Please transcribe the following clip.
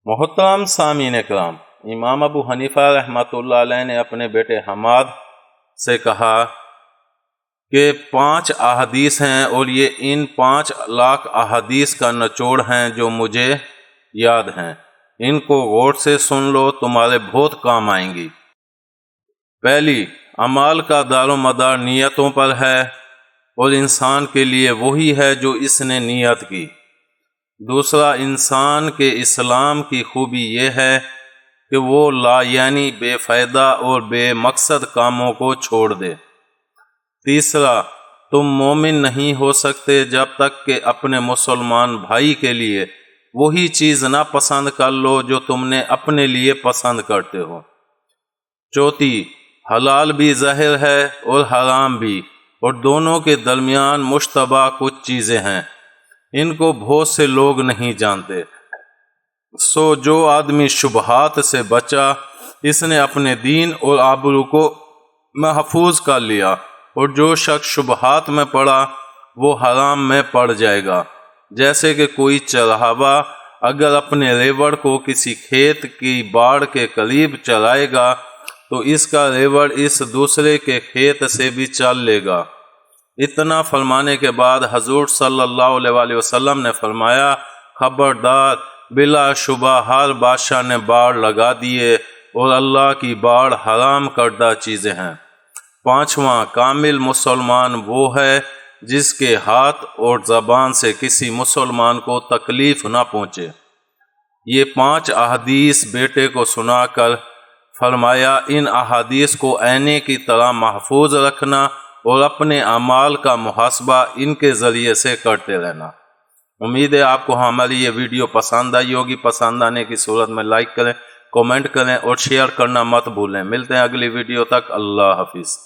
محترم سامعین کرام، امام ابو حنیفہ رحمۃ اللہ علیہ نے اپنے بیٹے حماد سے کہا کہ 5 احادیث ہیں اور یہ ان 5 لاکھ احادیث کا نچوڑ ہیں جو مجھے یاد ہیں۔ ان کو غور سے سن لو، تمہارے بہت کام آئیں گی۔ پہلی، اعمال کا دار و مدار نیتوں پر ہے اور انسان کے لیے وہی ہے جو اس نے نیت کی۔ دوسرا، انسان کے اسلام کی خوبی یہ ہے کہ وہ لا یعنی بے فائدہ اور بے مقصد کاموں کو چھوڑ دے۔ تیسرا، تم مومن نہیں ہو سکتے جب تک کہ اپنے مسلمان بھائی کے لیے وہی چیز نہ پسند کر لو جو تم نے اپنے لیے پسند کرتے ہو۔ چوتھی، حلال بھی ظاہر ہے اور حرام بھی، اور دونوں کے درمیان مشتبہ کچھ چیزیں ہیں، ان کو بہت سے لوگ نہیں جانتے۔ سو جو آدمی شبہات سے بچا، اس نے اپنے دین اور آبرو کو محفوظ کر لیا، اور جو شخص شبہات میں پڑا وہ حرام میں پڑ جائے گا۔ جیسے کہ کوئی چرواہا اگر اپنے ریوڑ کو کسی کھیت کی باڑ کے قریب چرائے گا تو اس کا ریوڑ اس دوسرے کے کھیت سے بھی چل لے گا۔ اتنا فرمانے کے بعد حضور صلی اللہ علیہ وآلہ وسلم نے فرمایا، خبردار، بلا شبہ ہر بادشاہ نے باڑ لگا دیے اور اللہ کی باڑ حرام کردہ چیزیں ہیں۔ پانچواں، کامل مسلمان وہ ہے جس کے ہاتھ اور زبان سے کسی مسلمان کو تکلیف نہ پہنچے۔ یہ 5 احادیث بیٹے کو سنا کر فرمایا، ان احادیث کو آئینے کی طرح محفوظ رکھنا اور اپنے اعمال کا محاسبہ ان کے ذریعے سے کرتے رہنا۔ امید ہے آپ کو ہماری یہ ویڈیو پسند آئی ہوگی۔ پسند آنے کی صورت میں لائک کریں، کومنٹ کریں اور شیئر کرنا مت بھولیں۔ ملتے ہیں اگلی ویڈیو تک، اللہ حافظ۔